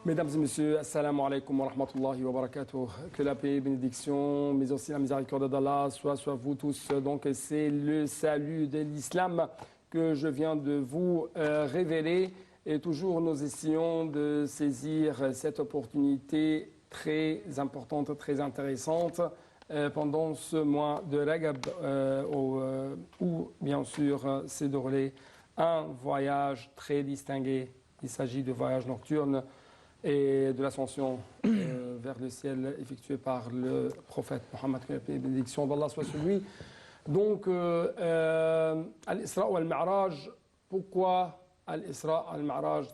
Mesdames et messieurs, assalamu alaikum wa rahmatullahi wa barakatuh. Que la paix et bénédiction, mais aussi la miséricorde d'Allah soit sur vous tous. Donc c'est le salut de l'islam que je viens de vous révéler. Et toujours nous essayons de saisir cette opportunité très importante, très intéressante pendant ce mois de Rajab où bien sûr s'est déroulé un voyage très distingué. Il s'agit de voyage nocturne et de l'ascension vers le ciel effectuée par le prophète Mohammed, que la paix et bénédiction d'Allah soit sur lui. Donc, Al-Isra ou Al-Mi'raj, pourquoi Al-Isra ou Al-Mi'raj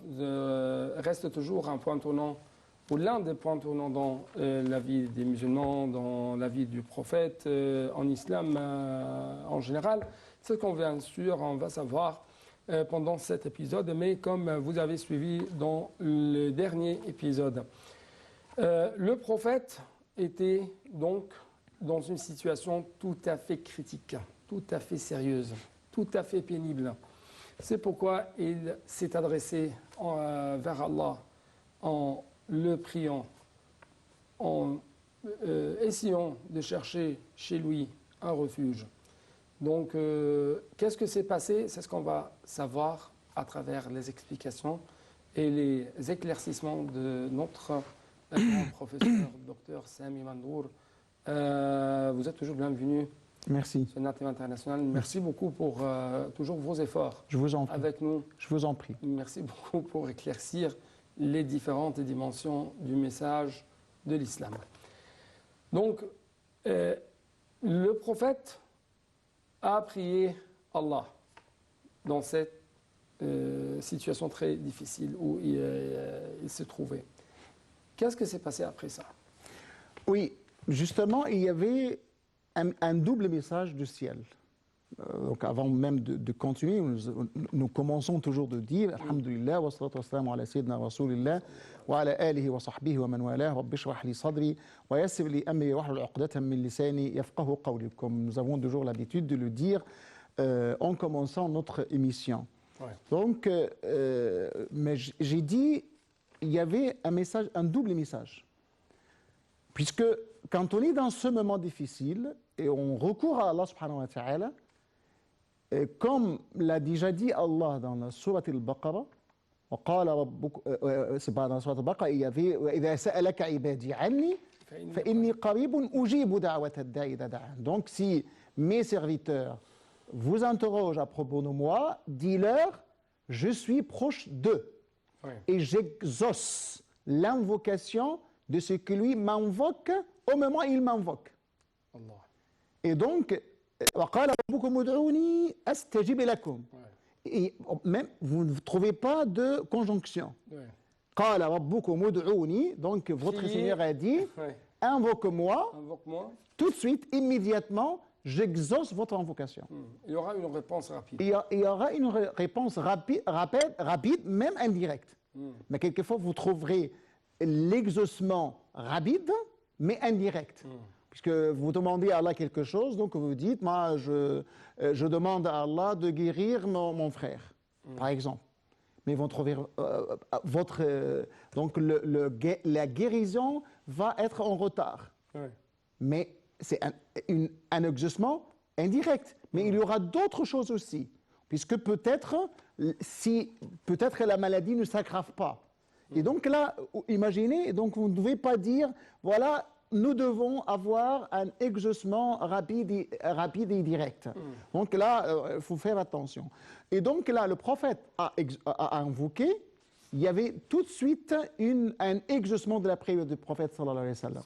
reste toujours un point tournant, ou l'un des points tournants dans la vie des musulmans, dans la vie du prophète, en islam en général? C'est ce qu'on bien sûr, on va savoir pendant cet épisode, mais comme vous avez suivi dans le dernier épisode. Le prophète était donc dans une situation tout à fait critique, tout à fait sérieuse, tout à fait pénible. C'est pourquoi il s'est adressé vers Allah en le priant, en essayant de chercher chez lui un refuge. Donc, qu'est-ce que s'est passé? C'est ce qu'on va savoir à travers les explications et les éclaircissements de notre grand professeur, Dr Sami Mandour. Vous êtes toujours bienvenu. Merci. Sur Native International. Merci beaucoup pour toujours vos efforts. Je vous en prie. Avec nous. Je vous en prie. Merci beaucoup pour éclaircir les différentes dimensions du message de l'islam. Donc, le prophète a prié Allah dans cette situation très difficile où il se trouvait. Qu'est-ce qui s'est passé après ça? Oui, justement, il y avait un double message du ciel. Donc avant même de continuer, nous commençons toujours de dire Alhamdulillah wa salatu wa salam ala sayyidina Rasulillah wa ala alihi wa sahbihi wa man walah rabbi shrah li sadri wa yassir li amri wahlul 'uqdatan min lisani yafqahu qawli. Comme nous avons toujours l'habitude de le dire en commençant notre émission. Ouais. Donc, mais j'ai dit, il y avait un message, un double message. Puisque quand on est dans ce moment difficile et on recourt à Allah subhanahu wa ta'ala, comme l'a déjà dit Allah dans la sourate al-Baqarah, c'est pas dans la sourate al-Baqarah, il y avait وَإِذَا سَأَلَكَ عِبَادِي عَنِّي فَإِنِّي قَرِيبٌ أُجِيبُ دَعْوَةَ الدَّاعِ إِذَا دَعَانِ. Donc si mes serviteurs vous interrogent à propos de moi, dis-leur, je suis proche d'eux. Ouais. Et j'exauce l'invocation de ce que lui m'invoque au moment où il m'invoque. Et donc, et même, vous ne trouvez pas de conjonction. Ouais. Donc, votre Seigneur a dit, ouais. Invoque-moi, tout de suite, immédiatement, j'exauce votre invocation. Il y aura une réponse rapide. Il y aura une réponse rapide, même indirecte. Mais quelquefois, vous trouverez l'exaucement rapide, mais indirect. Puisque vous demandez à Allah quelque chose, donc vous dites, moi, je demande à Allah de guérir mon frère, par exemple. Mais vous trouvez donc la guérison va être en retard. Ouais. Mais c'est un exaucement indirect. Mais il y aura d'autres choses aussi. Puisque peut-être la maladie ne s'aggrave pas. Et donc là, imaginez, donc vous ne devez pas dire, voilà, nous devons avoir un exaucement rapide et direct. Donc là, il faut faire attention. Et donc là, le prophète a invoqué, il y avait tout de suite un exaucement de la prière du prophète sallallahu alayhi wa sallam.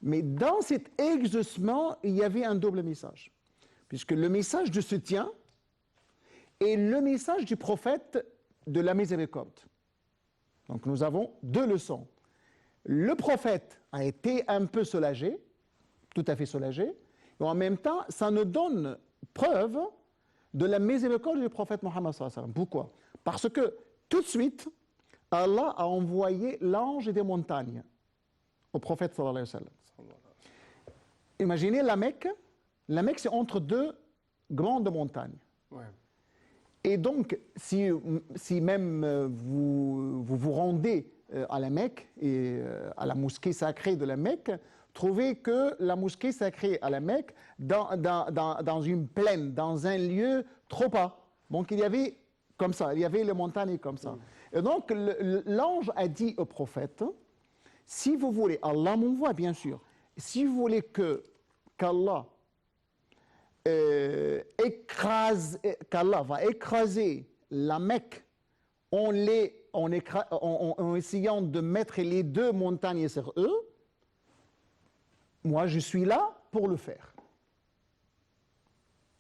Mais dans cet exaucement, il y avait un double message. Puisque le message de soutien et le message du prophète de la miséricorde. Donc nous avons deux leçons. Le prophète a été un peu soulagé, tout à fait soulagé, et en même temps, ça nous donne preuve de la miséricorde du prophète Mohammed sallallahu alayhi wa sallam. Pourquoi? Parce que tout de suite, Allah a envoyé l'ange des montagnes au prophète sallallahu alayhi wa sallam. Imaginez la Mecque c'est entre deux grandes montagnes. Ouais. Et donc, si même vous rendez à la Mecque et à la mosquée sacrée de la Mecque, trouvaient que la mosquée sacrée à la Mecque, dans une plaine, dans un lieu trop bas. Donc il y avait comme ça, il y avait les montagnes comme ça. Et donc l'ange a dit au prophète, si vous voulez, Allah m'envoie bien sûr, si vous voulez qu'Allah qu'Allah va écraser la Mecque en essayant de mettre les deux montagnes sur eux, moi je suis là pour le faire.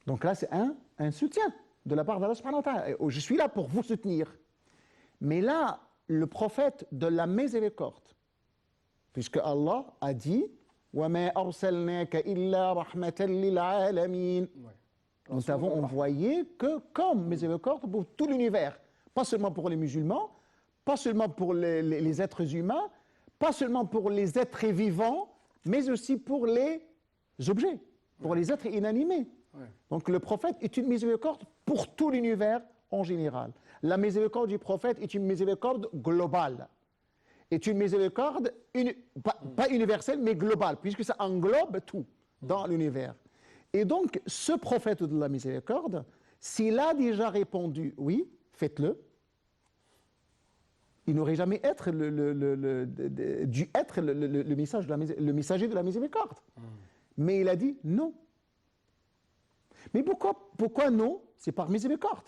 Donc là c'est un soutien de la part d'Allah subhanahu wa ta'ala. Je suis là pour vous soutenir. Mais là, le prophète de la miséricorde, puisque Allah a dit وَمَا أَرْسَلْنَاكَ إِلَّا رَحْمَةً لِلْعَالَمِينَ. Nous t'avons envoyé que comme miséricorde pour tout l'univers, pas seulement pour les musulmans, pas seulement pour les êtres humains, pas seulement pour les êtres vivants, mais aussi pour les objets, pour les êtres inanimés. Donc le prophète est une miséricorde pour tout l'univers en général. La miséricorde du prophète est une miséricorde globale. Est une miséricorde, pas universelle, mais globale, puisque ça englobe tout dans l'univers. Et donc, ce prophète de la miséricorde, s'il a déjà répondu « oui, faites-le », il n'aurait jamais dû être le messager de la miséricorde. Mais il a dit « non ». Mais pourquoi non? C'est par miséricorde.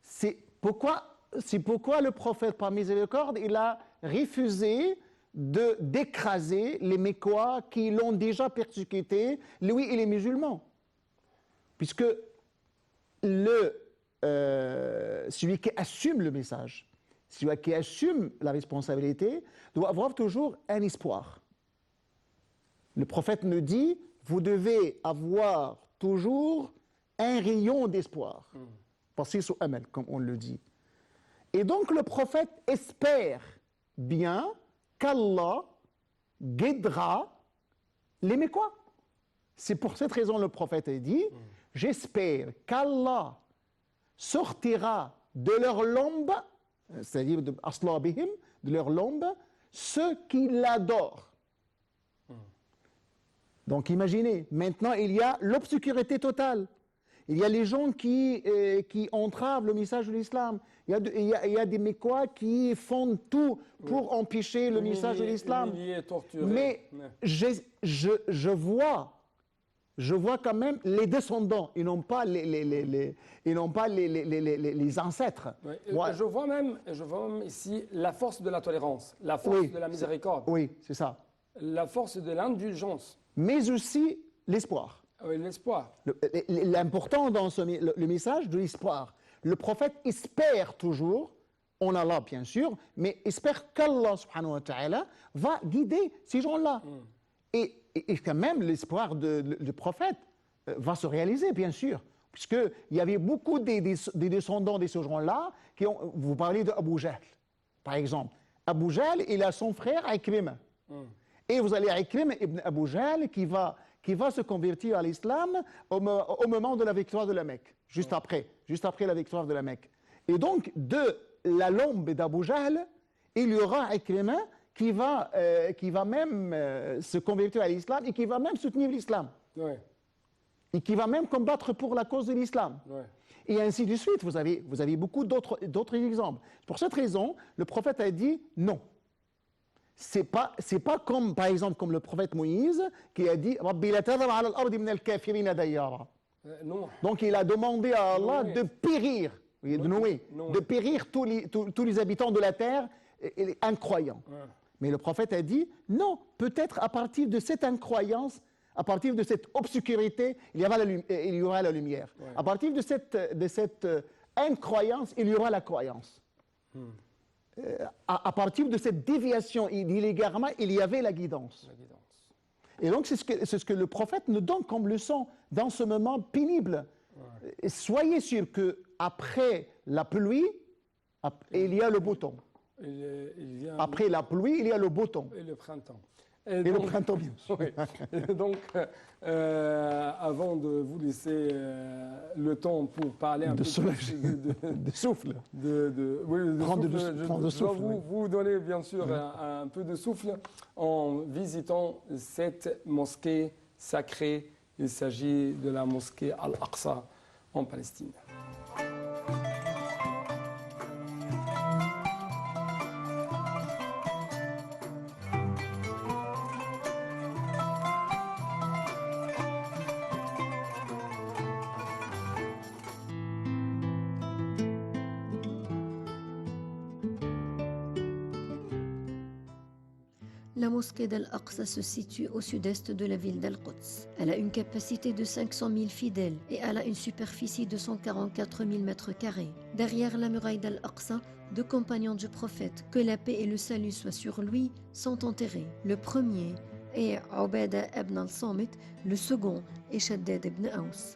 C'est pourquoi le prophète, par miséricorde, il a refusé d'écraser les Mécois qui l'ont déjà persécuté, lui et les musulmans. Puisque celui qui assume le message, celui qui assume la responsabilité, doit avoir toujours un espoir. Le prophète nous dit, vous devez avoir toujours un rayon d'espoir. Passer sous amal, comme on le dit. Et donc le prophète espère bien qu'Allah guidera les Mécois. C'est pour cette raison que le prophète a dit, j'espère qu'Allah sortira de leur lombe, c'est-à-dire de aslabihim, de leur lombe, ceux qui l'adorent. Donc imaginez, maintenant il y a l'obscurité totale. Il y a les gens qui entravent le message de l'islam. Il y a des Mécois qui font tout pour empêcher le message de l'islam. Mais je vois quand même les descendants, et non pas les ancêtres. Ouais. Je vois même ici la force de la tolérance, la force de la miséricorde. Oui, c'est ça. La force de l'indulgence. Mais aussi l'espoir. Oui, l'espoir. L'important dans le message de l'espoir. Le prophète espère toujours, en Allah bien sûr, mais espère qu'Allah subhanahu wa ta'ala va guider ces gens-là. Et quand même l'espoir du prophète va se réaliser bien sûr, puisqu'il y avait beaucoup des descendants de ces gens-là qui ont, vous parlez d'Abu Jahl, par exemple. Abu Jahl, il a son frère Ikrima. Et vous allez à Ikrim ibn Abu Jahl qui va se convertir à l'islam au moment de la victoire de la Mecque, juste après la victoire de la Mecque. Et donc, de la lombe d'Abu Jahl, il y aura Ikrim qui va même se convertir à l'islam et qui va même soutenir l'islam. Et qui va même combattre pour la cause de l'islam. Et ainsi de suite, vous avez beaucoup d'autres exemples. Pour cette raison, le prophète a dit non. C'est pas comme, par exemple, comme le prophète Moïse qui a dit non. Donc il a demandé à Allah de périr, de périr tous les habitants de la terre, les incroyants. Mais le prophète a dit non, peut-être à partir de cette incroyance, à partir de cette obscurité, il y aura la lumière. À partir de cette incroyance, il y aura la croyance. À partir de cette déviation illégalement, il y avait la guidance. Et donc, c'est ce que le prophète nous donne comme leçon dans ce moment pénible. Soyez sûr qu'après la pluie, il y a le beau temps. Après la pluie, il y a le beau temps. Et le printemps. Et le printemps, bien sûr. Oui. Donc, avant de vous laisser le temps pour parler un peu de souffle. Prendre de souffle. Vous donner bien sûr un peu de souffle en visitant cette mosquée sacrée. Il s'agit de la mosquée Al-Aqsa en Palestine. La mosquée d'Al-Aqsa se situe au sud-est de la ville d'Al-Quds. Elle a une capacité de 500 000 fidèles et elle a une superficie de 144 000 mètres carrés. Derrière la muraille d'Al-Aqsa, 2 compagnons du prophète, que la paix et le salut soient sur lui, sont enterrés. Le premier est Ubada ibn al-Samit, le second est Shaddad ibn Aws.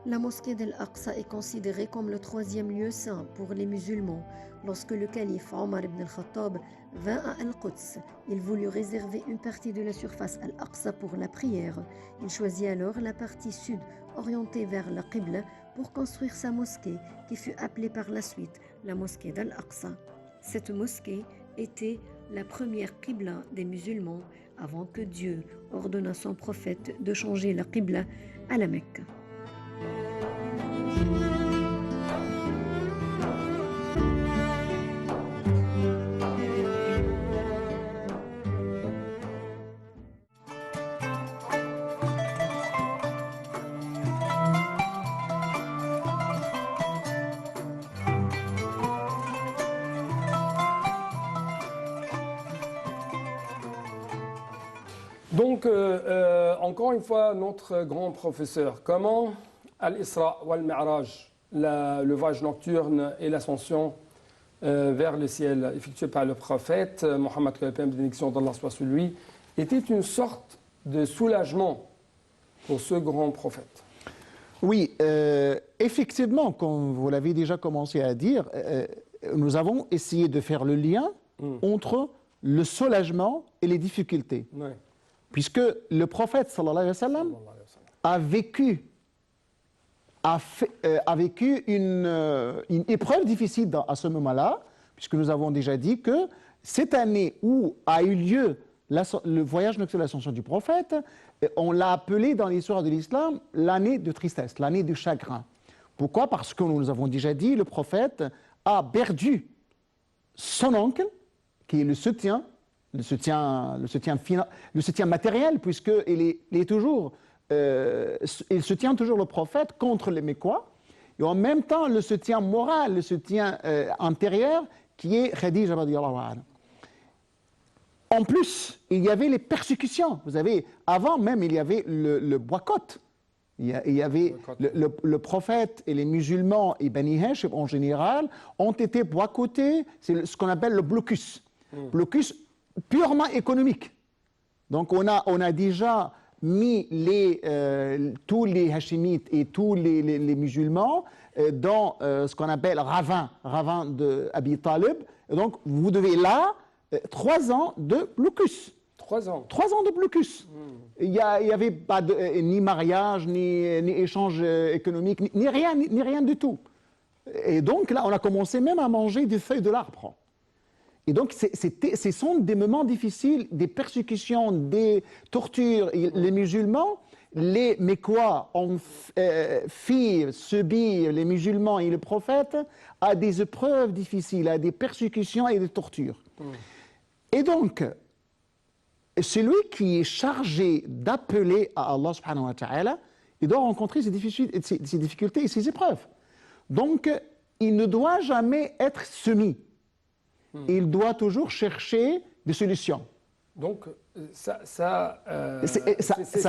La mosquée d'Al-Aqsa est considérée comme le 3e lieu saint pour les musulmans. Lorsque le calife Omar ibn al-Khattab vint à Al-Quds, il voulut réserver une partie de la surface Al-Aqsa pour la prière. Il choisit alors la partie sud, orientée vers la Qibla, pour construire sa mosquée, qui fut appelée par la suite la mosquée d'Al-Aqsa. Cette mosquée était la première Qibla des musulmans avant que Dieu ordonne à son prophète de changer la Qibla à la Mecque. Donc, encore une fois, notre grand professeur, comment Al-Isra wal-Mi'raj, le voyage nocturne et l'ascension vers le ciel effectué par le prophète, Mohammed, que la paix et la bénédiction d'Allah soit sur lui, était une sorte de soulagement pour ce grand prophète. Oui, effectivement, comme vous l'avez déjà commencé à dire, nous avons essayé de faire le lien entre le soulagement et les difficultés. Oui. Puisque le prophète sallallahu alayhi wa sallam a vécu une épreuve difficile à ce moment-là, puisque nous avons déjà dit que cette année où a eu lieu le voyage nocturne de l'ascension du prophète, on l'a appelé dans l'histoire de l'islam l'année de tristesse, l'année du chagrin. Pourquoi? Parce que nous avons déjà dit, le prophète a perdu son oncle, qui est le soutien matériel, puisqu'il il soutient toujours le prophète contre les Mécois, et en même temps le soutien moral, le soutien intérieur, qui est Khadija radiyallahu anha. En plus, il y avait les persécutions. Vous savez, avant même, il y avait le boycott. Il y avait le prophète et les musulmans et Bani Hashim en général ont été boycottés. C'est ce qu'on appelle le blocus. Blocus purement économique. Donc on a déjà mis tous les Hachimites et tous les musulmans dans ce qu'on appelle ravin de Abi Talib. Et donc vous devez là 3 ans de blocus. 3 ans. 3 ans de blocus. Il n'y avait pas ni mariage, ni échange économique, ni rien du tout. Et donc là, on a commencé même à manger des feuilles de l'arbre. Et donc, ce sont des moments difficiles, des persécutions, des tortures. Les musulmans, les Mécois ont subi, les musulmans et le prophète, à des épreuves difficiles, à des persécutions et des tortures. Et donc, celui qui est chargé d'appeler à Allah subhanahu wa ta'ala, il doit rencontrer ces difficultés et ces épreuves. Donc, il ne doit jamais être soumis. Il doit toujours chercher des solutions. Donc, ça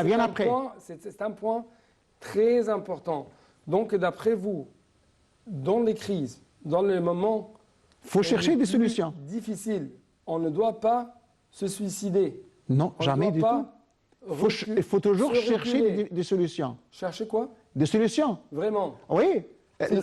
vient après. C'est un point très important. Donc, d'après vous, dans les crises, dans les moments... Il faut chercher des solutions. Difficiles, on ne doit pas se suicider. Non, jamais du tout. Il faut toujours se chercher reculer. des solutions. Chercher quoi? Des solutions, Vraiment. oui.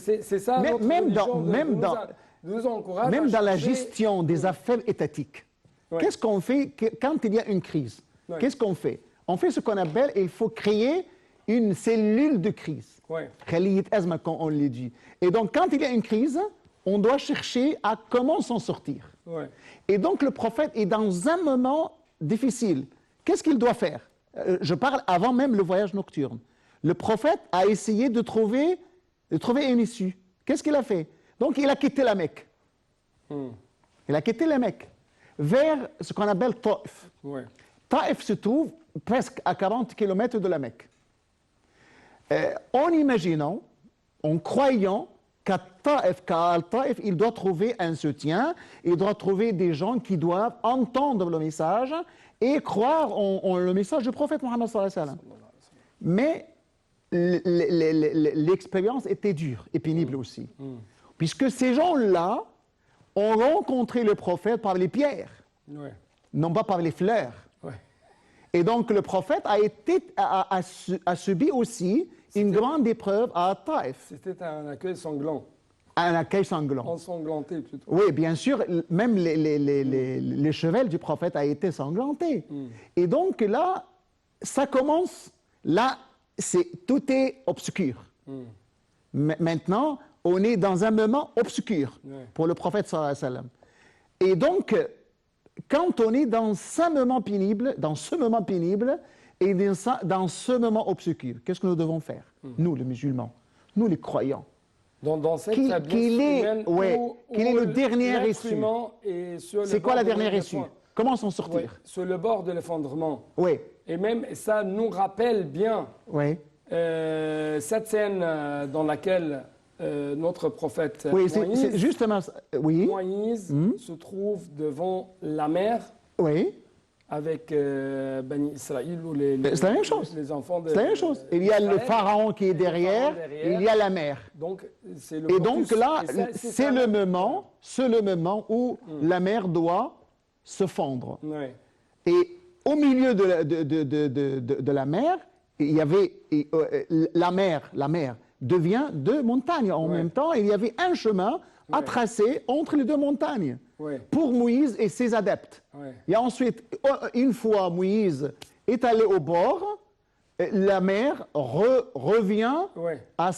C'est ça Même- notre même dans- religion, même nous dans- nous encourage Même à dans la chercher- gestion des affaires étatiques. Ouais. Qu'est-ce qu'on fait quand il y a une crise? Ouais. Qu'est-ce qu'on fait? On fait ce qu'on appelle, il faut créer une cellule de crise. Ouais. Khaliyat azma, comme on le dit. Et donc, quand il y a une crise, on doit chercher à comment s'en sortir. Ouais. Et donc, le prophète est dans un moment difficile. Qu'est-ce qu'il doit faire? Je parle avant même le voyage nocturne. Le prophète a essayé de trouver une issue. Qu'est-ce qu'il a fait? Donc, il a quitté la Mecque. Il a quitté la Mecque vers ce qu'on appelle Taif. Ouais. Taif se trouve presque à 40 km de la Mecque. En imaginant, en croyant qu'à Taif, il doit trouver un soutien, il doit trouver des gens qui doivent entendre le message et croire en le message du prophète Mohammed sallallahu alayhi wa sallam. Mais l'expérience était dure et pénible aussi. Puisque ces gens-là ont rencontré le prophète par les pierres, Ouais. non pas par les fleurs. Ouais. Et donc le prophète a subi aussi une grande épreuve à Taif, C'était un accueil sanglant. un accueil sanglant. Ensanglanté plutôt. Oui, bien sûr, même les cheveux du prophète a été sanglanté. Et donc là, ça commence, là, tout est obscur. Maintenant, on est dans un moment obscur Ouais. pour le prophète sallallahu alayhi wa sallam. Et donc, quand on est dans ce moment pénible, et dans ce moment obscur, qu'est-ce que nous devons faire? Nous, les musulmans, nous, les croyants. Dans cette Qu'il faiblesse est- humaine ouais, où qu'il est le dernier l'être issue. humain est sur le C'est quoi bord la de dernière l'effondrement. issue? Comment s'en Ouais, sortir? sur le bord de l'effondrement. Oui, Et même ça nous rappelle bien oui. cette scène dans laquelle notre prophète Oui, Moïse, c'est justement ça. Oui, Moïse se trouve devant la mer oui. avec Bani Israël ou C'est la même chose. les enfants de C'est la même chose. Il y a le d'Israël. pharaon qui est Et le pharaon derrière, derrière. et il y a la mer. Donc, c'est le Et donc focus. là, Et ça, c'est ça. le moment où la mer doit se fondre. Ouais. Et au milieu de la mer, il y avait la mer devient deux montagnes en Ouais. même temps. Il y avait un chemin à Ouais. tracer entre les deux montagnes Ouais. pour Moïse et ses adeptes. Ouais. Et ensuite, une fois Moïse est allé au bord, la mer revient Ouais. à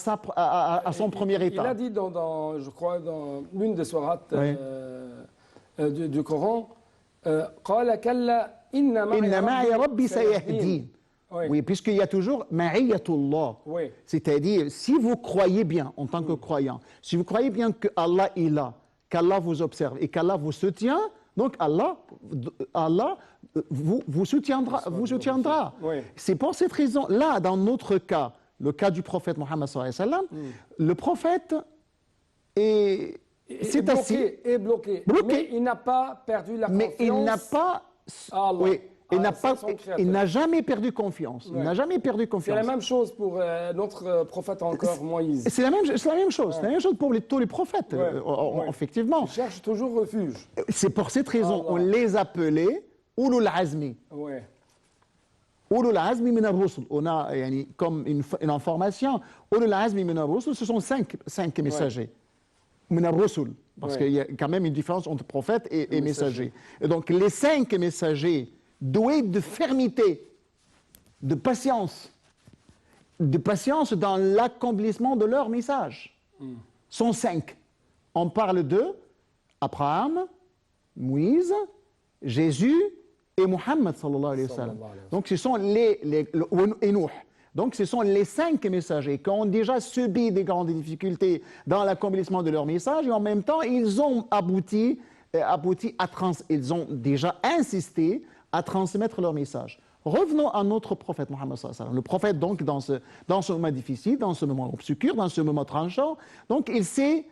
son premier Il état. a dit, je crois, dans l'une des sourates Ouais. du Coran, قال كلا إن Inna ma'i rabbi sayahdin. سيهدين. Oui. Oui, puisqu'il y a toujours ma'iyatullah. Oui. C'est-à-dire, si vous croyez bien en tant que croyant, si vous croyez bien que Allah est là, qu'Allah vous observe et qu'Allah vous soutient, donc Allah vous soutiendra. Oui. C'est pour cette raison, là, dans notre cas, le cas du prophète Mohammed sallallahu alayhi wa sallam, le prophète c'est assis, Est bloqué. Bloqué. Mais il n'a pas perdu la mais confiance. il n'a pas... Allah. Oui, C'est son créateur. il n'a jamais perdu confiance. Il Ouais. n'a jamais perdu C'est confiance. la même chose pour notre prophète encore, Moïse. C'est la même chose. C'est la même chose pour tous les prophètes, Ouais. Ouais. effectivement. Il cherche toujours refuge. C'est pour cette raison Allah. on les appelait Ulul Azmi. Ouais. Ulul Azmi min ar-rusul. On a comme une information. Ulul Azmi min ar-rusul, ce sont cinq messagers. Min ar-rusul. Parce Ouais. qu'il y a quand même une différence entre prophète et messager. Et donc les 5 messagers doués de fermeté, de patience dans l'accomplissement de leur message, sont 5. On parle de Abraham, Moïse, Jésus et Mohammed sallallahu alayhi wa sallam. Sallallahu alayhi wa sallam. Donc ce sont et Nuh. Donc ce sont les 5 messagers qui ont déjà subi des grandes difficultés dans l'accomplissement de leur message et en même temps ils ont ils ont déjà insisté à transmettre leur message. Revenons à notre prophète Mohammed sallallahu alayhi wa sallam. Le prophète donc dans ce moment difficile, dans ce moment obscur, dans ce moment tranchant, donc il s'est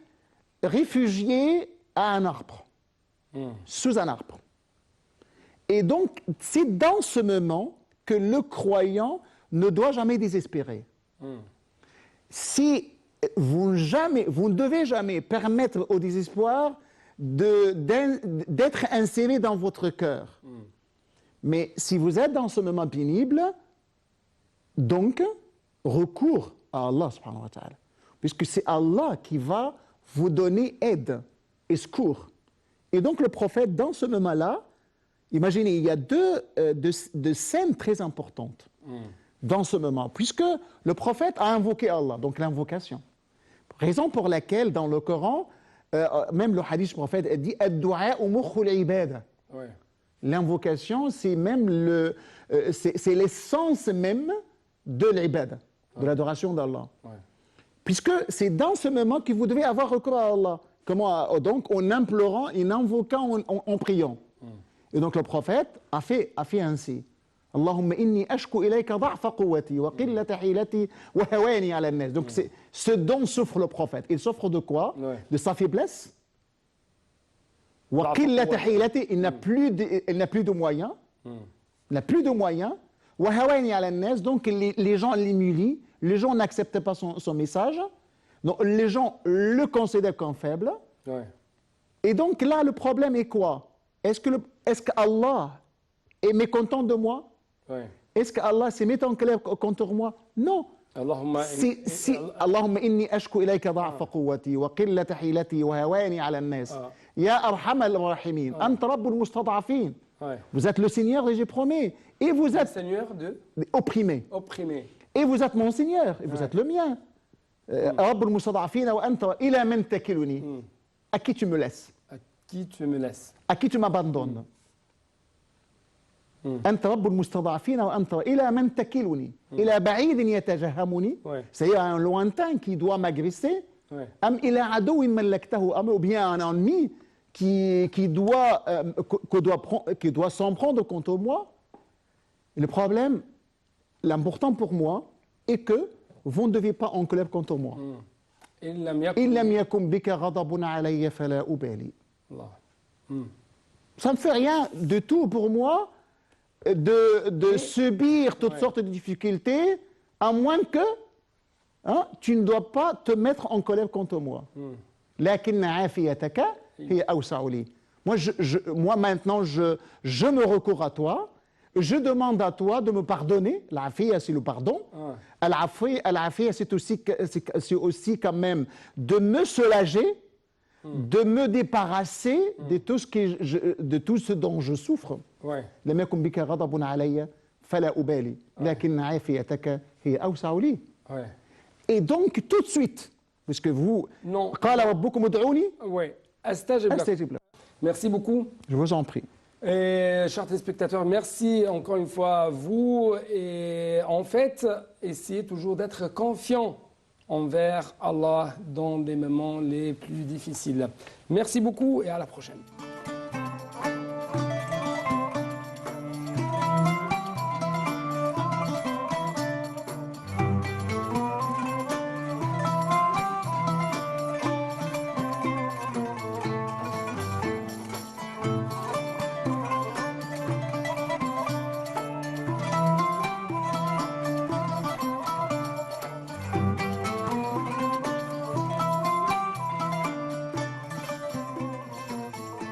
réfugié à un arbre, sous un arbre. Et donc c'est dans ce moment que le croyant ne doit jamais désespérer. Si vous ne devez jamais permettre au désespoir d'être inséré dans votre cœur. Mais si vous êtes dans ce moment pénible, donc, recours à Allah subhanahu wa ta'ala. Puisque c'est Allah qui va vous donner aide et secours. Et donc le prophète, dans ce moment-là, imaginez, il y a deux scènes très importantes dans ce moment, puisque le prophète a invoqué Allah, donc l'invocation. Raison pour laquelle, dans le Coran, même le hadith du prophète dit « Ad-du'a mukhul ibada ». L'invocation, c'est même c'est l'essence même de l'ibada, de l'adoration d'Allah. Puisque c'est dans ce moment que vous devez avoir recours à Allah. Comment, donc en implorant, en invoquant, en priant. Et donc le prophète a fait ainsi. Allahumma inni ashku ilayka da'fa quwwati wa qillata hilati wa hawani ala an-nas. Donc c'est ce dont souffre le prophète. Il souffre de quoi? De sa faiblesse. Wa qillata hilati, il n'a plus de moyens. Il n'a plus de moyens. Wa hawani ala an-nas, donc les gens l'humilient, les gens n'acceptent pas son message. Donc les gens le considèrent comme faible. Et donc là, le problème est quoi? Est-ce qu'Allah est mécontent de moi? Est-ce qu'Allah s'est mis en colère contre moi? Non. Allahumma inni ashku ilayka da'fa quwwati wa qillata hilati wa hawani ala an-nas. Ya arham al-rahimin. Anta rabbul mustad'afin. Vous êtes le Seigneur et j'ai promis. Et vous êtes Seigneur opprimé. Et vous êtes mon Seigneur et vous êtes le mien. Rabbul mustad'afin wa anta ila man takiluni. À qui tu me laisses? À qui tu me laisses? À qui tu m'abandonnes? أنت رب المستضعفين وأنت إلى من تكلني إلى بعيد يتجهمني c'est un lointain qui doit m'agresser أم إلى عدو ملكته أم ou bien un ennemi qui doit s'en prendre contre moi. Et le problème, l'important pour moi est que vous ne devez pas en colère contre moi. إن لم يكن بك غضب علي فلا أبالي. Ça ne fait rien de tout pour moi de subir toutes sortes de difficultés, à moins que tu ne dois pas te mettre en colère contre moi. Moi maintenant, je me recours à toi, je demande à toi de me pardonner. L'afia, c'est le pardon. L'afia, c'est aussi quand même de me soulager, de me débarrasser de tout ce dont je souffre. لم يكن بك غضب علي فلا أبالي لكن عافيتك هي أوسع لي. Et donc tout de suite, puisque vous قال ربكم ادعوني أستجب لك. Merci beaucoup. Je vous en prie. Et, chers téléspectateurs, merci encore une fois à vous. Et en fait, essayez toujours d'être confiant envers Allah dans les moments les plus difficiles. Merci beaucoup et à la prochaine.